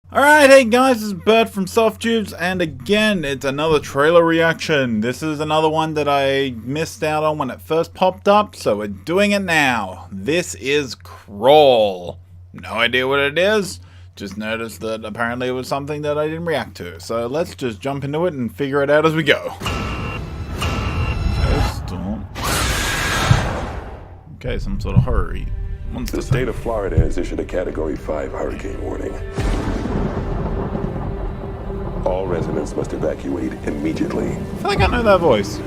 Alright, hey guys, this is Burt from SoftTubes, and again, it's another trailer reaction. This is another one that I missed out on when it first popped up, so we're doing it now. This is Crawl. No idea what it is, just noticed that apparently it was something that I didn't react to. So let's just jump into it and figure it out as we go. Okay, storm. Okay, some sort of hurry. The state of Florida has issued a Category 5 hurricane warning. All residents must evacuate immediately. I feel like I know that voice.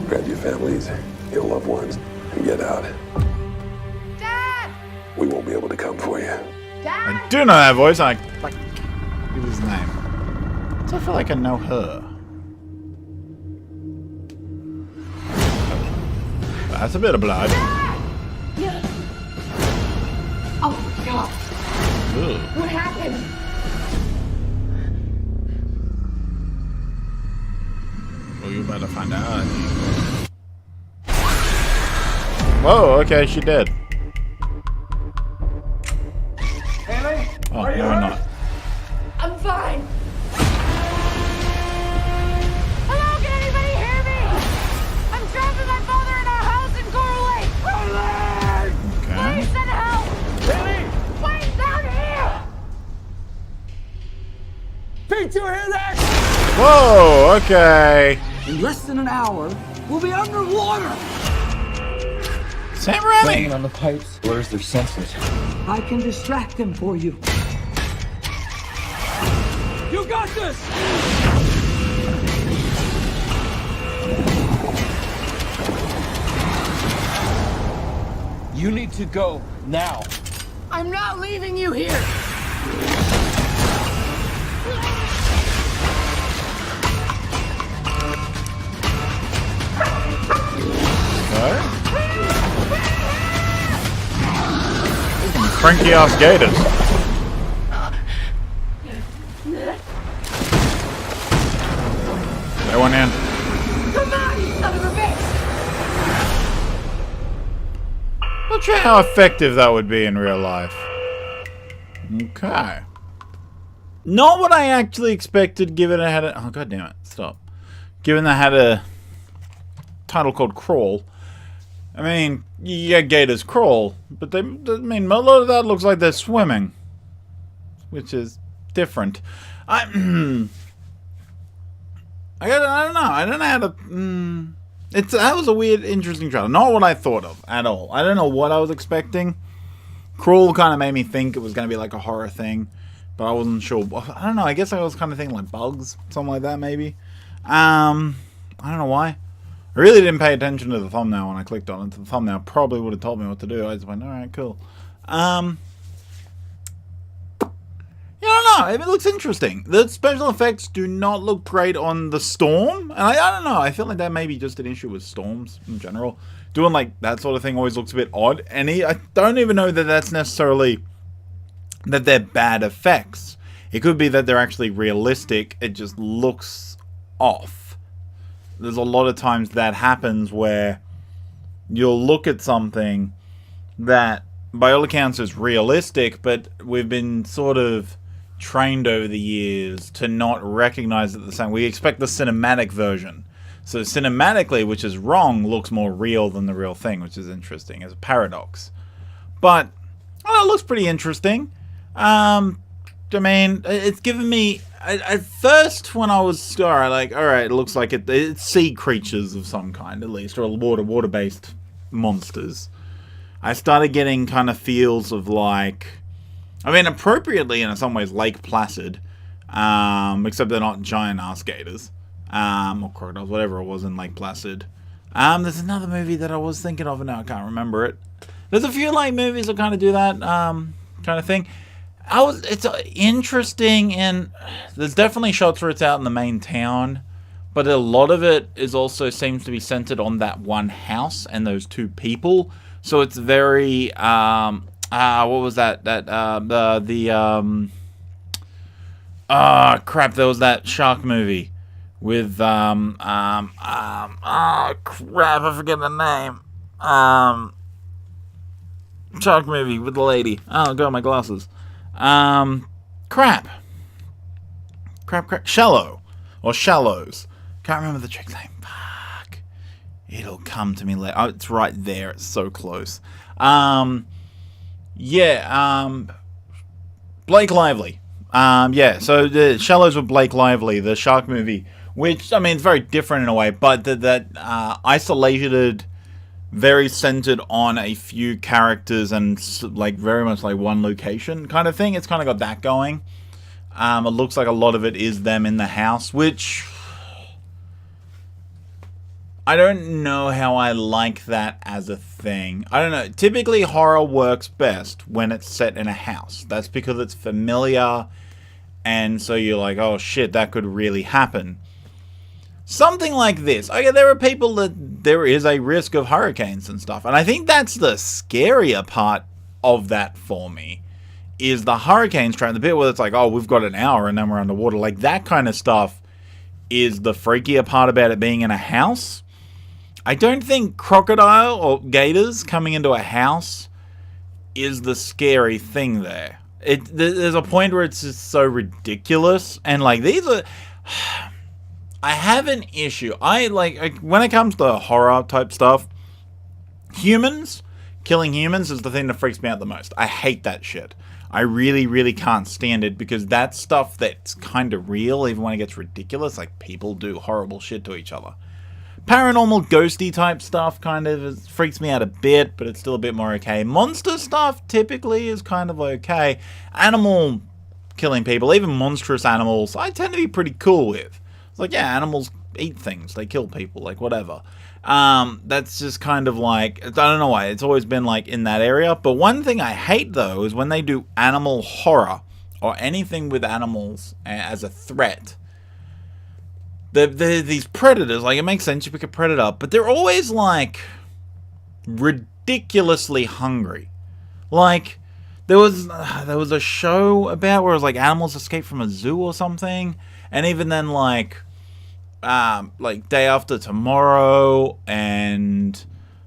Grab your families, your loved ones, and get out. Dad! We won't be able to come for you. Dad! I do know that voice. What is his name? So I feel like I know her. That's a bit of blood. Yeah. Oh my God! Ugh. What happened? Well, you better find out. Whoa, okay, she did. Haley? Oh, Are you no, hurt? not. I'm fine. Hello, can anybody hear me? I'm trapped with my father in our house in Coral Lake. Okay. Please send help. Haley! Wait, down here. Pete, you hear that? Whoa, okay. In less than an hour, we'll be underwater! Sam Raimi. Banging on the pipes blurs their senses. I can distract them for you. You got this! You need to go now. I'm not leaving you here. Cranky ass gators. They went in. Come on, you son of a bitch. Not sure how effective that would be in real life. Okay. Not what I actually expected, given it had a... Oh, god damn it. Stop. Given that had a title called Crawl. I mean, yeah, gators crawl, but I mean, a lot of that looks like they're swimming, which is different. I don't know. I don't know how to. That was a weird, interesting trailer. Not what I thought of at all. I don't know what I was expecting. Crawl kind of made me think it was going to be like a horror thing, but I wasn't sure. I don't know. I guess I was kind of thinking like bugs, something like that, maybe. I don't know why. I really didn't pay attention to the thumbnail when I clicked on it. The thumbnail probably would have told me what to do. I just went, alright, cool. Yeah, I don't know. It looks interesting. The special effects do not look great on the storm. And I don't know. I feel like that may be just an issue with storms in general. Doing like that sort of thing always looks a bit odd. And I don't even know that that's necessarily that they're bad effects. It could be that they're actually realistic. It just looks off. There's a lot of times that happens where you'll look at something that, by all accounts, is realistic, but we've been sort of trained over the years to not recognize it the same. We expect the cinematic version. So cinematically, which is wrong, looks more real than the real thing, which is interesting. It's a paradox. But, well, it looks pretty interesting. I mean, it's given me... At first, when I was like, alright, it looks like it's sea creatures of some kind, at least, or water-based monsters. I started getting kind of feels of like, I mean, appropriately in some ways, Lake Placid, except they're not giant-ass gators, or crocodiles, whatever it was in Lake Placid. There's another movie that I was thinking of, and now I can't remember it. There's a few, like, movies that kind of do that, kind of thing. It's interesting, and there's definitely shots where it's out in the main town, but a lot of it is also seems to be centered on that one house and those two people. So it's very, what was that? Crap, there was that shark movie with, crap, I forget the name. Shark movie with the lady. Oh, God, my glasses. Crap. Shallow. Or Shallows. Can't remember the chick's name. Fuck. It'll come to me later. Oh, it's right there. It's so close. Blake Lively. So the Shallows with Blake Lively, the shark movie, which, I mean, it's very different in a way, but that isolated, very centered on a few characters and, like, very much like one location kind of thing. It's kind of got that going. It looks like a lot of it is them in the house, which I don't know how I like that as a thing. I don't know. Typically, horror works best when it's set in a house. That's because it's familiar, and so you're like, oh shit, that could really happen. Something like this. Okay, there are people that there is a risk of hurricanes and stuff, and I think that's the scarier part of that for me, is the hurricanes track, the bit where it's like, oh, we've got an hour and then we're underwater. Like, that kind of stuff is the freakier part about it being in a house. I don't think crocodile or gators coming into a house is the scary thing there. There's a point where it's just so ridiculous, and like these are. I have an issue. I like when it comes to horror type stuff. Killing humans is the thing that freaks me out the most. I hate that shit. I really, really can't stand it because that's stuff that's kind of real, even when it gets ridiculous. Like, people do horrible shit to each other. Paranormal, ghosty type stuff kind of freaks me out a bit, but it's still a bit more okay. Monster stuff typically is kind of okay. Animal killing people, even monstrous animals, I tend to be pretty cool with. It's like, yeah, animals eat things, they kill people, like whatever. That's just kind of like, I don't know why, it's always been like in that area. But one thing I hate though is when they do animal horror or anything with animals as a threat. They're these predators, like, it makes sense, you pick a predator, but they're always, like, ridiculously hungry. Like, there was a show about where it was, like, animals escape from a zoo or something, and even then, like, Day After Tomorrow, and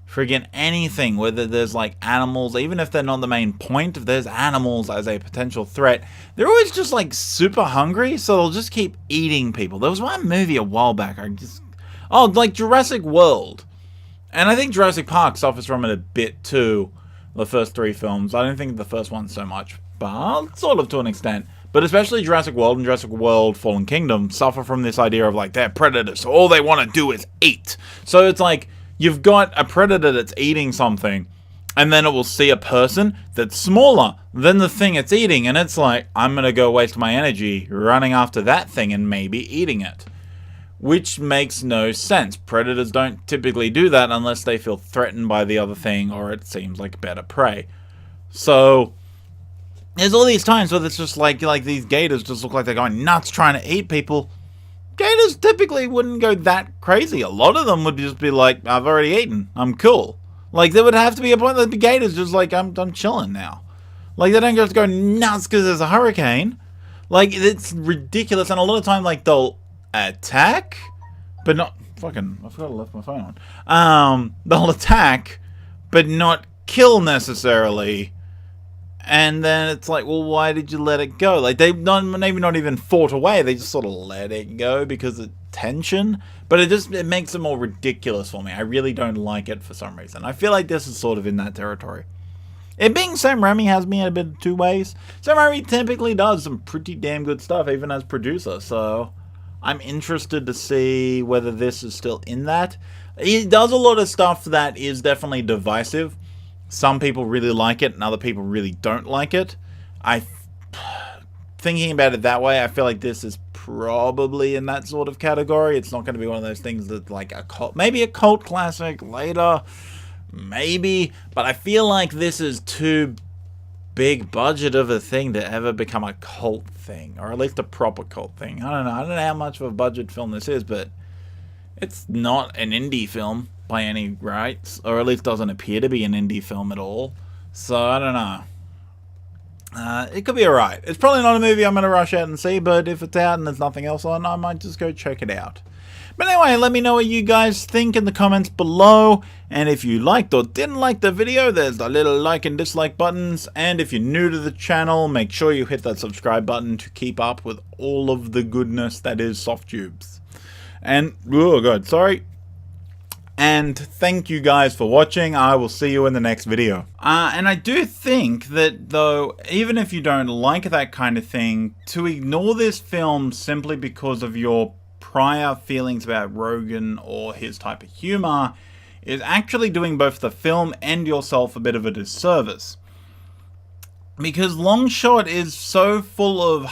friggin' anything, whether there's, like, animals, even if they're not the main point, if there's animals as a potential threat, they're always just, like, super hungry, so they'll just keep eating people. There was one movie a while back, like Jurassic World. And I think Jurassic Park suffers from it a bit, too, the first 3 films. I don't think the first one so much, but sort of to an extent. But especially Jurassic World and Jurassic World Fallen Kingdom suffer from this idea of, like, they're predators, so all they want to do is eat. So it's like, you've got a predator that's eating something, and then it will see a person that's smaller than the thing it's eating, and it's like, I'm going to go waste my energy running after that thing and maybe eating it. Which makes no sense. Predators don't typically do that unless they feel threatened by the other thing or it seems like better prey. So, there's all these times where it's just like these gators just look like they're going nuts trying to eat people. Gators typically wouldn't go that crazy. A lot of them would just be like, I've already eaten. I'm cool. Like, there would have to be a point that the gators just like, I'm chilling now. Like, they don't just go nuts because there's a hurricane. Like, it's ridiculous. And a lot of time, like, they'll attack, but not... Fucking, I forgot I left my phone on. They'll attack, but not kill necessarily. And then it's like, well, why did you let it go? Like, they've maybe not even fought away. They just sort of let it go because of tension. But it makes it more ridiculous for me. I really don't like it for some reason. I feel like this is sort of in that territory. It being Sam Raimi has me in a bit of 2 ways. Sam Raimi typically does some pretty damn good stuff, even as producer. So, I'm interested to see whether this is still in that. He does a lot of stuff that is definitely divisive. Some people really like it, and other people really don't like it. Thinking about it that way, I feel like this is probably in that sort of category. It's not going to be one of those things that, like, maybe a cult classic later, maybe. But I feel like this is too big budget of a thing to ever become a cult thing, or at least a proper cult thing. I don't know how much of a budget film this is, but it's not an indie film by any rights, or at least doesn't appear to be an indie film at all. So, I don't know. It could be alright. It's probably not a movie I'm going to rush out and see, but if it's out and there's nothing else on, I might just go check it out. But anyway, let me know what you guys think in the comments below. And if you liked or didn't like the video, there's the little like and dislike buttons. And if you're new to the channel, make sure you hit that subscribe button to keep up with all of the goodness that is SoftTubes. And, oh god, sorry. And thank you guys for watching. I will see you in the next video. And I do think that, though, even if you don't like that kind of thing, to ignore this film simply because of your prior feelings about Rogan or his type of humor is actually doing both the film and yourself a bit of a disservice. Because Longshot is so full of